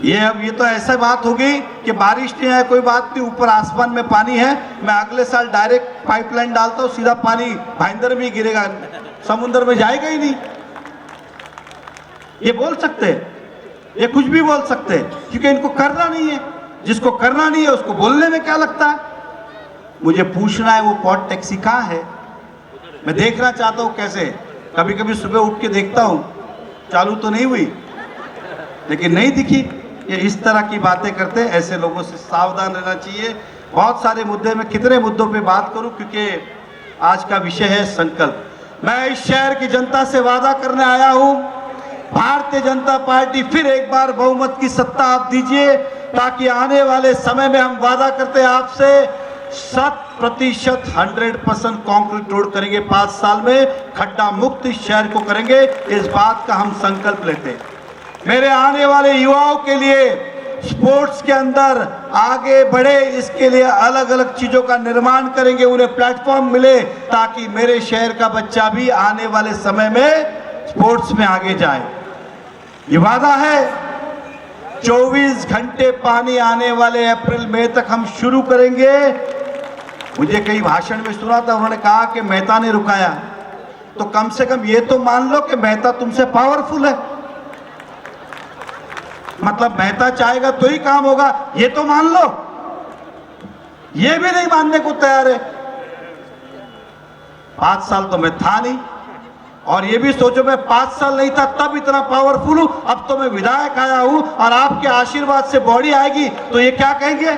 ये अब ये तो ऐसा बात होगी कि बारिश नहीं है, कोई बात नहीं, ऊपर आसमान में पानी है, मैं अगले साल डायरेक्ट पाइपलाइन डालता हूं, सीधा पानी भाईंदर में गिरेगा, समुद्र में जाएगा ही नहीं। ये बोल सकते हैं, ये कुछ भी बोल सकते हैं, क्योंकि इनको करना नहीं है। जिसको करना नहीं है उसको बोलने में क्या लगता है? मुझे पूछना है वो पॉट टैक्सी कहाँ है, मैं देखना चाहता हूं कैसे। कभी कभी सुबह उठ के देखता हूं, चालू तो नहीं हुई, लेकिन नहीं दिखी। ये इस तरह की बातें करते हैं, ऐसे लोगों से सावधान रहना चाहिए। बहुत सारे मुद्दे में कितने मुद्दों पे बात करूं, क्योंकि आज का विषय है संकल्प। मैं इस शहर की जनता से वादा करने आया हूं, भारतीय जनता पार्टी फिर एक बार बहुमत की सत्ता आप दीजिए, ताकि आने वाले समय में हम वादा करते हैं आपसे 100% 100% कंक्रीट रोड करेंगे, 5 साल में खड्डा मुक्त इस शहर को करेंगे। इस बात का हम संकल्प लेते हैं। मेरे आने वाले युवाओं के लिए स्पोर्ट्स के अंदर आगे बढ़े, इसके लिए अलग अलग चीजों का निर्माण करेंगे, उन्हें प्लेटफॉर्म मिले, ताकि मेरे शहर का बच्चा भी आने वाले समय में स्पोर्ट्स में आगे जाए। ये वादा है। 24 घंटे पानी आने वाले अप्रैल मई तक हम शुरू करेंगे। मुझे कई भाषण में सुना था, उन्होंने कहा कि मेहता ने रुकाया, तो कम से कम ये तो मान लो कि मेहता तुमसे पावरफुल है। मतलब मेहता चाहेगा तो ही काम होगा, ये तो मान लो। ये भी नहीं मानने को तैयार है। 5 साल तो मैं था नहीं, और ये भी सोचो, मैं 5 साल नहीं था तब इतना पावरफुल हूं, अब तो मैं विधायक आया हूं और आपके आशीर्वाद से बॉडी आएगी तो ये क्या कहेंगे?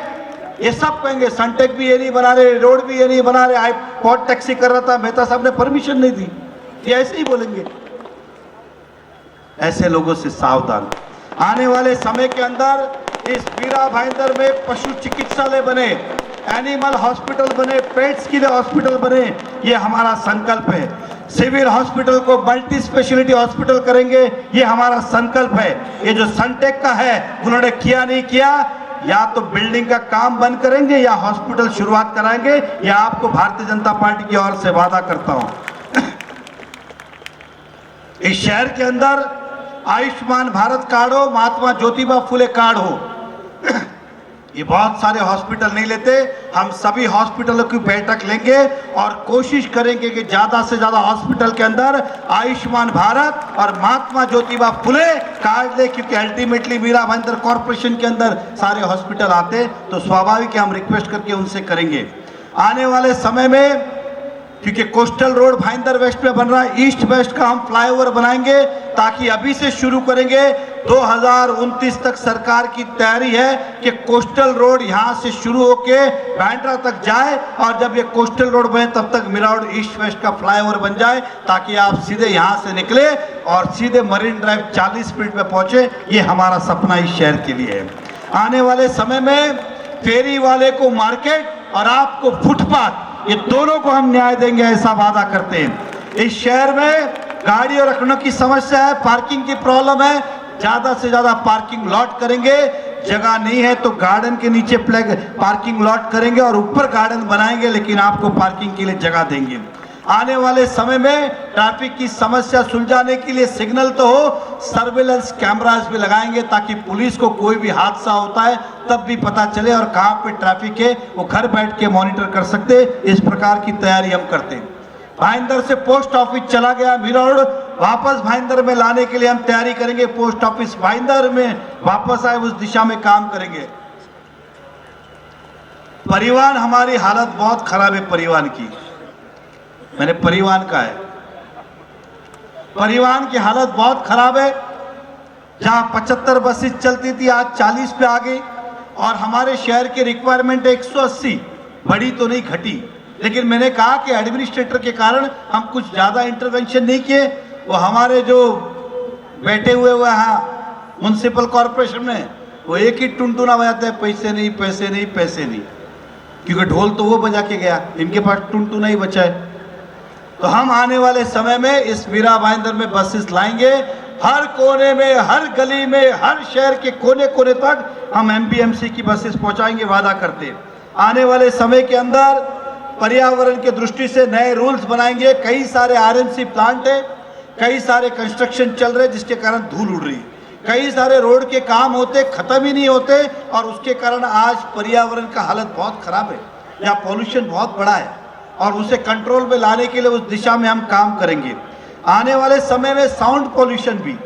ये सब कहेंगे सनटेक भी ये नहीं बना रहे, रोड भी ये नहीं बना रहे, आई पॉट टैक्सी कर रहा था, मेहता साहब ने परमिशन नहीं दी। ये ऐसे ही बोलेंगे। ऐसे लोगों से सावधान। आने वाले समय के अंदर इस मीरा भाईंदर में पशु चिकित्सालय बने, एनिमल हॉस्पिटल बने, पेट्स के लिए हॉस्पिटल बने, ये हमारा संकल्प है। सिविल हॉस्पिटल को मल्टी स्पेशलिटी हॉस्पिटल करेंगे, ये हमारा संकल्प है। ये जो सनटेक का है उन्होंने किया नहीं किया, या तो बिल्डिंग का काम बंद करेंगे या हॉस्पिटल शुरुआत कराएंगे, या आपको भारतीय जनता पार्टी की ओर से वादा करता हूं। इस शहर के अंदर आयुष्मान भारत कार्ड हो, महात्मा ज्योतिबा फुले कार्ड हो, ये बहुत सारे हॉस्पिटल नहीं लेते। हम सभी हॉस्पिटलों की बैठक लेंगे और कोशिश करेंगे कि ज्यादा से ज्यादा हॉस्पिटल के अंदर आयुष्मान भारत और महात्मा ज्योतिबा फुले कार्ड ले, क्योंकि अल्टीमेटली मीरा भाईंदर कॉर्पोरेशन के अंदर सारे हॉस्पिटल आते, तो स्वाभाविक है हम रिक्वेस्ट करके उनसे करेंगे। आने वाले समय में क्योंकि कोस्टल रोड भाईंदर वेस्ट में बन रहा है, ईस्ट वेस्ट का हम फ्लाईओवर बनाएंगे, ताकि अभी से शुरू करेंगे। 2029 तक सरकार की तैयारी है कि कोस्टल रोड यहां से शुरू होके बांद्रा तक जाए, और जब ये कोस्टल रोड बने तब तक मीरा रोड ईस्ट वेस्ट का फ्लाईओवर बन जाए, ताकि आप सीधे यहां से निकले और सीधे मरीन ड्राइव 40 मिनट में पहुंचे। ये हमारा सपना इस शहर के लिए है। आने वाले समय में फेरी वाले को मार्केट और आपको फुटपाथ, ये दोनों को हम न्याय देंगे, ऐसा वादा करते हैं। इस शहर में गाड़ियों रखने की समस्या है, पार्किंग की प्रॉब्लम है, ज्यादा से ज्यादा पार्किंग लॉट करेंगे। जगह नहीं है तो गार्डन के नीचे पार्किंग लॉट करेंगे और ऊपर गार्डन बनाएंगे, लेकिन आपको पार्किंग के लिए जगह देंगे। आने वाले समय में ट्रैफिक की समस्या सुलझाने के लिए सिग्नल तो हो, सर्विलेंस कैमरास भी लगाएंगे, ताकि पुलिस को कोई भी हादसा होता है तब भी पता चले और कहां पे ट्रैफिक है वो घर बैठ के मॉनिटर कर सकते। इस प्रकार की तैयारी हम करते हैं। भाईंदर से पोस्ट ऑफिस चला गया, मीरा रोड वापस भाईंदर में लाने के लिए हम तैयारी करेंगे। पोस्ट ऑफिस भाईंदर में वापस आए, उस दिशा में काम करेंगे। परिवहन, हमारी हालत बहुत खराब है परिवहन की। मैंने परिवहन का है, परिवहन की हालत बहुत खराब है। जहां 75 बसेस चलती थी आज 40 पे आ गई, और हमारे शहर की रिक्वायरमेंट 180, बड़ी तो नहीं घटी। लेकिन मैंने कहा कि एडमिनिस्ट्रेटर के कारण हम कुछ ज्यादा इंटरवेंशन नहीं किए। वो हमारे जो बैठे हुए यहाँ म्युनिसिपल कॉर्पोरेशन में, वो एक ही टुनटुना बजाते हैं, पैसे नहीं पैसे नहीं पैसे नहीं, क्योंकि ढोल तो वो बजा के गया, इनके पास टुनटुना ही बचा है। तो हम आने वाले समय में इस मीरा भाईंदर में बसेस लाएंगे, हर कोने में, हर गली में, हर शहर के कोने कोने तक हम एमपीएमसी की बसेस पहुंचाएंगे, वादा करते हैं। आने वाले समय के अंदर पर्यावरण की दृष्टि से नए रूल्स बनाएंगे। कई सारे आरएमसी प्लांट है, कई सारे कंस्ट्रक्शन चल रहे जिसके कारण धूल उड़ रही, कई सारे रोड के काम होते खत्म ही नहीं होते, और उसके कारण आज पर्यावरण का हालत बहुत खराब है, यहाँ पॉल्यूशन बहुत बड़ा है, और उसे कंट्रोल में लाने के लिए उस दिशा में हम काम करेंगे। आने वाले समय में साउंड पॉल्यूशन भी,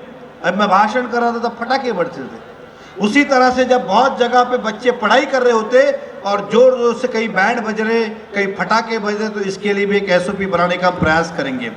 अब मैं भाषण कर रहा था तब फटाके बढ़ते थे, उसी तरह से जब बहुत जगह पे बच्चे पढ़ाई कर रहे होते और जोर जोर से कहीं बैंड बज रहे, कहीं फटाके बज रहे, तो इसके लिए भी एक एसओपी बनाने का प्रयास करेंगे।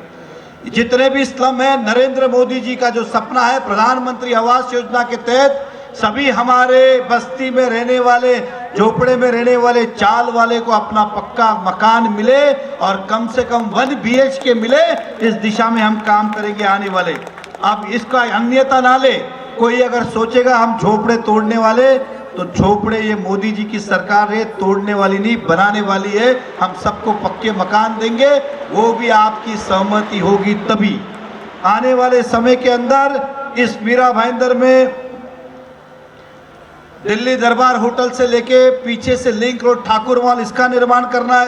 जितने भी स्लम है, नरेंद्र मोदी जी का जो सपना है प्रधानमंत्री आवास योजना के तहत सभी हमारे बस्ती में रहने वाले, झोपड़े में रहने वाले, चाल वाले को अपना पक्का मकान मिले और कम से कम 1 BHK मिले, इस दिशा में हम काम करेंगे आने वाले। अब इसका अन्यथा ना ले कोई, अगर सोचेगा हम झोपड़े तोड़ने वाले, तो झोपड़े ये मोदी जी की सरकार है, तोड़ने वाली नहीं बनाने वाली है। हम सबको पक्के मकान देंगे, वो भी आपकी सहमति होगी तभी। आने वाले समय के अंदर इस मीरा भाईंदर में दिल्ली दरबार होटल से लेके पीछे से लिंक रोड ठाकुर मॉल, इसका निर्माण करना है।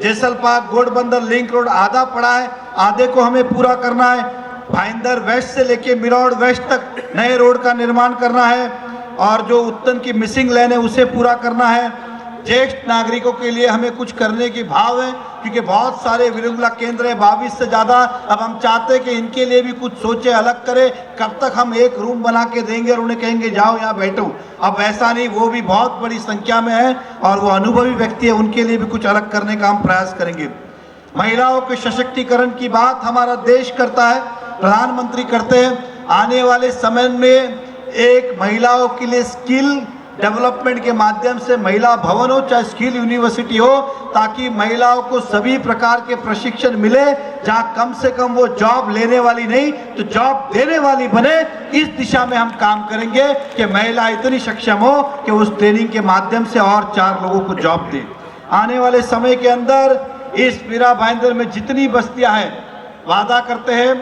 जैसल पार्क गोडबंदर लिंक रोड आधा पड़ा है, आधे को हमें पूरा करना है। भाईंदर वेस्ट से लेके मीरा रोड वेस्ट तक नए रोड का निर्माण करना है, और जो उत्तन की मिसिंग लाइन है उसे पूरा करना है। ज्येष्ठ नागरिकों के लिए हमें कुछ करने की भाव है, क्योंकि बहुत सारे विरंगुला केंद्र है, 22 से ज़्यादा। अब हम चाहते हैं कि इनके लिए भी कुछ सोचे, अलग करें। कब तक हम एक रूम बना के देंगे और उन्हें कहेंगे जाओ यहाँ बैठो, अब ऐसा नहीं, वो भी बहुत बड़ी संख्या में है और वो अनुभवी व्यक्ति है, उनके लिए भी कुछ अलग करने का हम प्रयास करेंगे। महिलाओं के सशक्तिकरण की बात हमारा देश करता है, प्रधानमंत्री करते हैं। आने वाले समय में एक महिलाओं के लिए स्किल डेवलपमेंट के माध्यम से महिला भवन हो चाहे स्किल यूनिवर्सिटी हो, ताकि महिलाओं को सभी प्रकार के प्रशिक्षण मिले, जहां कम से कम वो जॉब लेने वाली नहीं तो जॉब देने वाली बने। इस दिशा में हम काम करेंगे कि महिला इतनी सक्षम हो कि उस ट्रेनिंग के माध्यम से और 4 लोगों को जॉब दे। आने वाले समय के अंदर इस मीरा भाईंदर में जितनी बस्तियां हैं, वादा करते हैं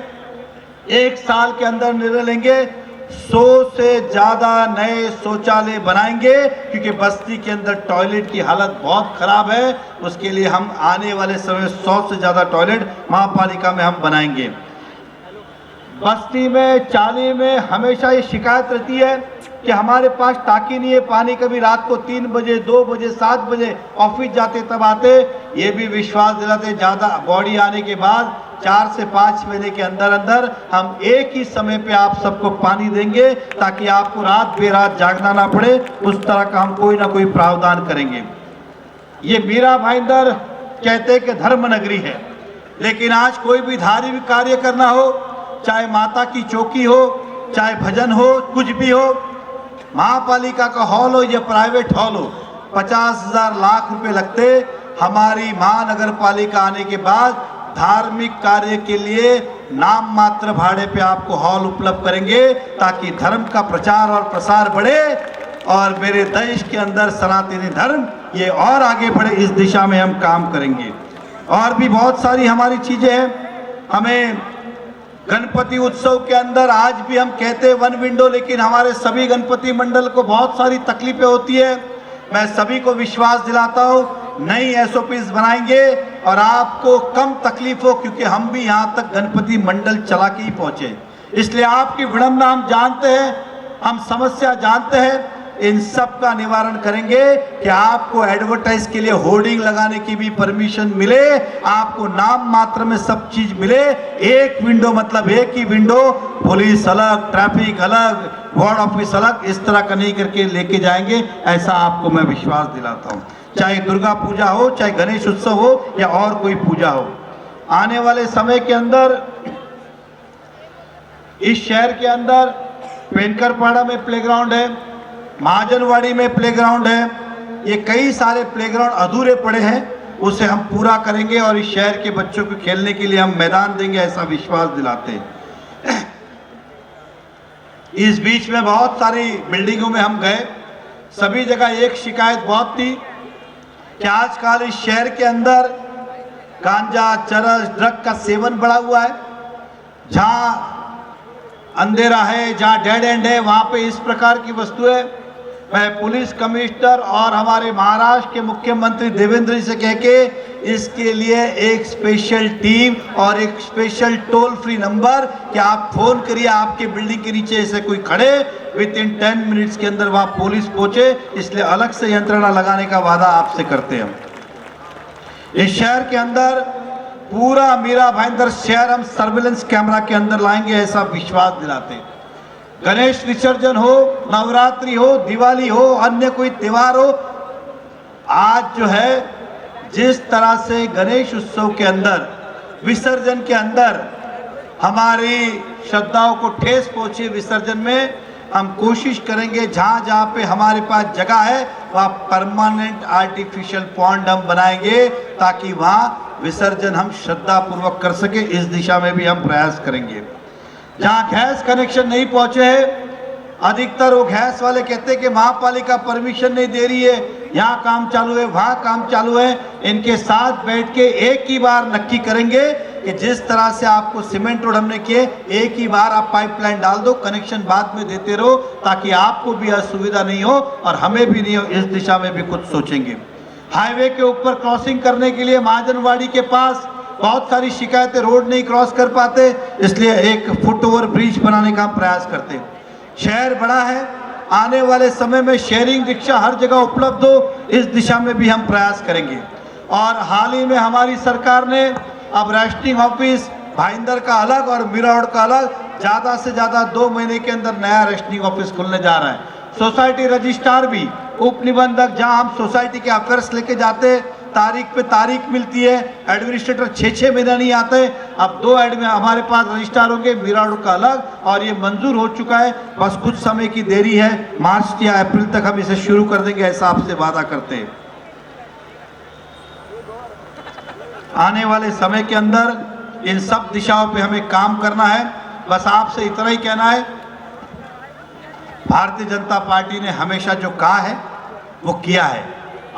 1 साल के अंदर निर्णय लेंगे 100 से ज्यादा नए शौचालय बनाएंगे, क्योंकि बस्ती के अंदर टॉयलेट की हालत बहुत खराब है। उसके लिए हम आने वाले समय 100 से ज्यादा टॉयलेट महापालिका में हम बनाएंगे। बस्ती में चाली में हमेशा ये शिकायत रहती है कि हमारे पास टाकी नहीं है, पानी कभी रात को 3 बजे 2 बजे 7 बजे ऑफिस जाते तब आते। ये भी विश्वास दिलाते ज़्यादा बॉडी आने के बाद 4 से 5 महीने के अंदर अंदर हम एक ही समय पे आप सबको पानी देंगे, ताकि आपको रात बेरात जागना ना पड़े। उस तरह का हम कोई ना कोई प्रावधान करेंगे। ये मीरा भाईंदर कहते कि धर्म नगरी है, लेकिन आज कोई भी धार्मिक कार्य करना हो, चाहे माता की चौकी हो, चाहे भजन हो, कुछ भी हो, महापालिका का हॉल हो या प्राइवेट हॉल हो, 50,000 लाख रुपए लगते। हमारी महानगर पालिका आने के बाद धार्मिक कार्य के लिए नाम मात्र भाड़े पे आपको हॉल उपलब्ध करेंगे, ताकि धर्म का प्रचार और प्रसार बढ़े और मेरे देश के अंदर सनातनी धर्म ये और आगे बढ़े। इस दिशा में हम काम करेंगे। और भी बहुत सारी हमारी चीजें हैं। हमें गणपति उत्सव के अंदर आज भी हम कहते हैं 1 विंडो, लेकिन हमारे सभी गणपति मंडल को बहुत सारी तकलीफें होती है। मैं सभी को विश्वास दिलाता हूँ नई SOPs बनाएंगे और आपको कम तकलीफ हो, क्योंकि हम भी यहाँ तक गणपति मंडल चला के ही पहुँचे। इसलिए आपकी विडंबना हम जानते हैं, हम समस्या जानते हैं। इन सब का निवारण करेंगे कि आपको एडवर्टाइज के लिए होर्डिंग लगाने की भी परमिशन मिले, आपको नाम मात्र में सब चीज मिले। एक विंडो मतलब एक ही विंडो, पुलिस अलग, ट्रैफिक अलग, वार्ड ऑफिस अलग, इस तरह का नहीं करके लेके जाएंगे। ऐसा आपको मैं विश्वास दिलाता हूँ। चाहे दुर्गा पूजा हो, चाहे गणेश उत्सव हो या और कोई पूजा हो, आने वाले समय के अंदर इस शहर के अंदर पेनकरपाड़ा में प्लेग्राउंड है, महाजनवाड़ी में प्लेग्राउंड है। ये कई सारे प्लेग्राउंड अधूरे पड़े हैं, उसे हम पूरा करेंगे और इस शहर के बच्चों को खेलने के लिए हम मैदान देंगे, ऐसा विश्वास दिलाते हैं। इस बीच में बहुत सारी बिल्डिंगों में हम गए, सभी जगह एक शिकायत बहुत थी कि आजकल इस शहर के अंदर गांजा, चरस, ड्रग का सेवन बढ़ा हुआ है। जहां अंधेरा है, जहां डेड एंड है, वहां पे इस प्रकार की वस्तुएं। मैं पुलिस कमिश्नर और हमारे महाराष्ट्र के मुख्यमंत्री देवेंद्र जी से कह के इसके लिए एक स्पेशल टीम और एक स्पेशल टोल फ्री नंबर कि आप फोन करिए, आपके बिल्डिंग के नीचे ऐसे कोई खड़े, विद इन 10 मिनट्स के अंदर वहां पुलिस पहुंचे। इसलिए अलग से यंत्रणा लगाने का वादा आपसे करते हैं। इस शहर के अंदर पूरा मीरा भाईंदर शहर हम सर्विलेंस कैमरा के अंदर लाएंगे, ऐसा विश्वास दिलाते हैं। गणेश विसर्जन हो, नवरात्रि हो, दिवाली हो, अन्य कोई त्योहार हो, आज जो है जिस तरह से गणेश उत्सव के अंदर, विसर्जन के अंदर हमारी श्रद्धाओं को ठेस पहुंचे, विसर्जन में हम कोशिश करेंगे जहां जहां पे हमारे पास जगह है वहां परमानेंट आर्टिफिशियल पॉन्ड हम बनाएंगे, ताकि वहां विसर्जन हम श्रद्धा पूर्वक कर सके। इस दिशा में भी हम प्रयास करेंगे। जहां गैस कनेक्शन नहीं पहुंचे हैं, अधिकतर वो गैस वाले कहते हैं कि महापालिका परमिशन नहीं दे रही है, यहाँ काम चालू है, वहाँ काम चालू है। इनके साथ बैठ के एक ही बार नक्की करेंगे कि जिस तरह से आपको सीमेंट रोड हमने किए, एक ही बार आप पाइपलाइन डाल दो, कनेक्शन बाद में देते रहो, ताकि आपको भी असुविधा नहीं हो और हमें भी नहीं हो। इस दिशा में भी कुछ सोचेंगे। हाईवे के ऊपर क्रॉसिंग करने के लिए महाजनवाड़ी के पास बहुत सारी शिकायतें, रोड नहीं क्रॉस कर पाते, इसलिए एक फुट ओवर ब्रिज बनाने का प्रयास करते हैं। शहर बड़ा है, आने वाले समय में शेयरिंग रिक्शा हर जगह उपलब्ध हो, इस दिशा में भी हम प्रयास करेंगे। और हाल ही में हमारी सरकार ने अब रजिस्ट्रिंग ऑफिस भाईंदर का अलग और मीरा रोड का अलग, ज़्यादा से ज़्यादा 2 महीने के अंदर नया रजिस्ट्रिंग ऑफिस खुलने जा रहा है। सोसाइटी रजिस्ट्रार भी, उप निबंधक, जहाँ हम सोसाइटी के अफेयर्स लेके जाते तारीख पे तारीख मिलती है, एडमिनिस्ट्रेटर 6-6 महीना नहीं आते। अब 2 एडमिन हमारे पास रजिस्ट्रार होंगे, मीराड़ का अलग, और ये मंजूर हो चुका है। बस कुछ समय की देरी है, मार्च या अप्रैल तक हम इसे शुरू कर देंगे, ऐसा आपसे वादा करते हैं। आने वाले समय के अंदर इन सब दिशाओं पे हमें काम करना है। बस आपसे इतना ही कहना है, भारतीय जनता पार्टी ने हमेशा जो कहा है वो किया है।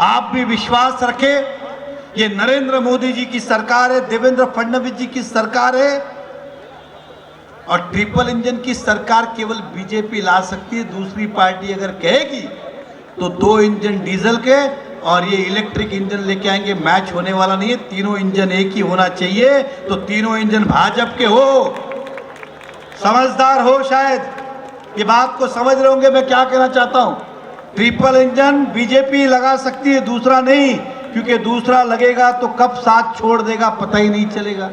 आप भी विश्वास रखें, ये नरेंद्र मोदी जी की सरकार है, देवेंद्र फडणवीस जी की सरकार है, और ट्रिपल इंजन की सरकार केवल बीजेपी ला सकती है। दूसरी पार्टी अगर कहेगी तो 2 इंजन डीजल के और ये इलेक्ट्रिक इंजन लेके आएंगे, मैच होने वाला नहीं है। तीनों इंजन एक ही होना चाहिए, तो तीनों इंजन भाजपा के हो। समझदार हो, शायद ये बात को समझ रहे होंगे मैं क्या कहना चाहता हूं। ट्रिपल इंजन बीजेपी लगा सकती है, दूसरा नहीं, क्योंकि दूसरा लगेगा तो कब साथ छोड़ देगा पता ही नहीं चलेगा।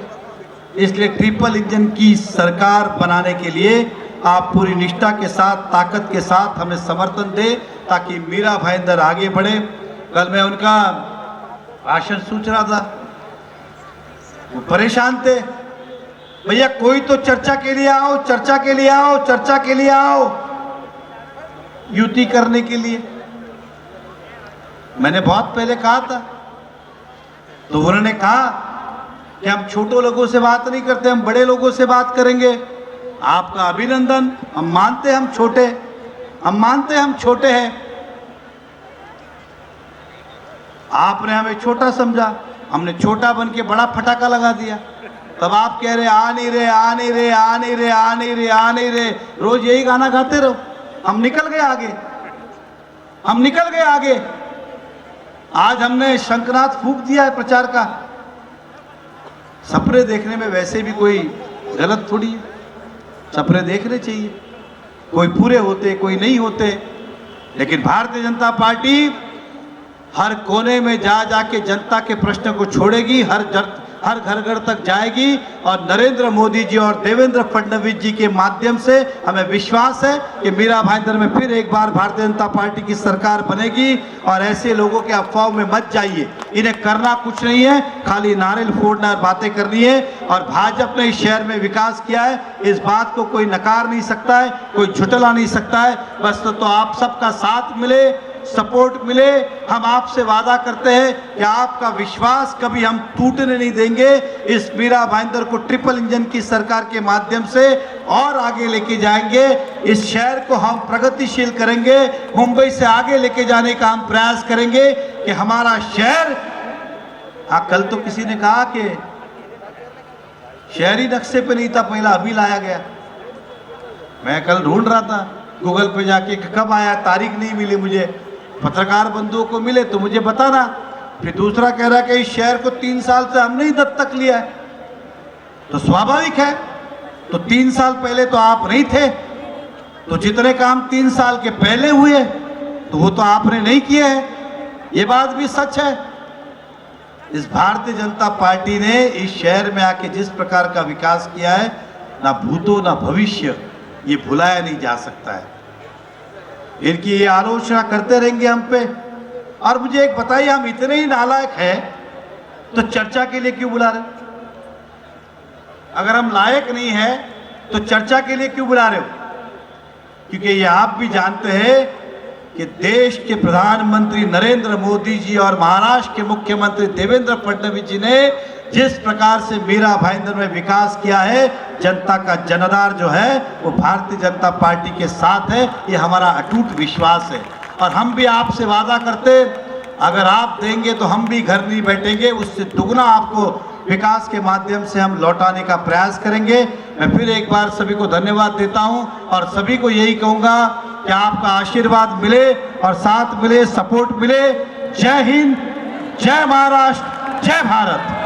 इसलिए ट्रिपल इंजन की सरकार बनाने के लिए आप पूरी निष्ठा के साथ, ताकत के साथ हमें समर्थन दें, ताकि मीरा भाईंदर आगे बढ़े। कल मैं उनका भाषण सोच रहा था, वो परेशान थे, भैया कोई तो चर्चा के लिए आओ, चर्चा के लिए आओ, चर्चा के लिए आओ, युति करने के लिए। मैंने बहुत पहले कहा था, तो उन्होंने कहा कि हम छोटे लोगों से बात नहीं करते, हम बड़े लोगों से बात करेंगे। आपका अभिनंदन, हम मानते हम छोटे, हम मानते हम छोटे हैं। आपने हमें छोटा समझा, हमने छोटा बन के बड़ा फटाका लगा दिया। तब आप कह रहे आ नहीं रहे, आ नहीं रहे, आ नहीं रहे, आ नहीं रहे, आ नहीं रहे, रोज यही गाना गाते रहो। हम निकल गए आगे, हम निकल गए आगे। आज हमने शंखनाद फूंक दिया है प्रचार का। सपने देखने में वैसे भी कोई गलत थोड़ी है, सपने देखने चाहिए, कोई पूरे होते कोई नहीं होते। लेकिन भारतीय जनता पार्टी हर कोने में जा जाके जनता के प्रश्न को छोड़ेगी, हर घर घर तक जाएगी, और नरेंद्र मोदी जी और देवेंद्र फडणवीस जी के माध्यम से हमें विश्वास है कि मीरा भाईंदर में फिर एक बार भारतीय जनता पार्टी की सरकार बनेगी। और ऐसे लोगों के अफवाहों में मत जाइए, इन्हें करना कुछ नहीं है, खाली नारे फोड़ना और बातें करनी है। और भाजपा ने इस शहर में विकास किया है, इस बात को कोई नकार नहीं सकता है, कोई झुटला नहीं सकता है। बस तो आप सबका साथ मिले, सपोर्ट मिले। हम आपसे वादा करते हैं कि आपका विश्वास कभी हम टूटने नहीं देंगे। इस मीरा भाईंदर को ट्रिपल इंजन की सरकार के माध्यम से और आगे लेके जाएंगे। इस शहर को हम प्रगतिशील करेंगे, मुंबई से आगे लेके जाने का हम प्रयास करेंगे कि हमारा शहर। हाँ, कल तो किसी ने कहा कि शहरी नक्शे पे नहीं था पहला, अभी लाया गया। मैं कल ढूंढ रहा था गूगल पे जाके कि कब आया, तारीख नहीं मिली मुझे। पत्रकार बंधुओं को मिले तो मुझे बताना। फिर दूसरा कह रहा है कि इस शहर को 3 साल से हमने ही दत्तक लिया है, तो स्वाभाविक है। तो 3 साल पहले तो आप नहीं थे, तो जितने काम 3 साल के पहले हुए तो वो तो आपने नहीं किए हैं, ये बात भी सच है। इस भारतीय जनता पार्टी ने इस शहर में आके जिस प्रकार का विकास किया है, ना भूतो ना भविष्य, ये भुलाया नहीं जा सकता है। इनकी ये आलोचना करते रहेंगे हम पे। और मुझे एक बताइए, हम इतने ही नालायक हैं तो चर्चा के लिए क्यों बुला रहे? अगर हम लायक नहीं हैं तो चर्चा के लिए क्यों बुला रहे हो? क्योंकि ये आप भी जानते हैं कि देश के प्रधानमंत्री नरेंद्र मोदी जी और महाराष्ट्र के मुख्यमंत्री देवेंद्र फडणवीस जी ने जिस प्रकार से मीरा भाईंदर में विकास किया है, जनता का जनाधार जो है वो भारतीय जनता पार्टी के साथ है, ये हमारा अटूट विश्वास है। और हम भी आपसे वादा करते, अगर आप देंगे तो हम भी घर नहीं बैठेंगे, उससे दुगना आपको विकास के माध्यम से हम लौटाने का प्रयास करेंगे। मैं फिर एक बार सभी को धन्यवाद देता हूं और सभी को यही कहूंगा कि आपका आशीर्वाद मिले और साथ मिले, सपोर्ट मिले। जय हिंद, जय महाराष्ट्र, जय भारत।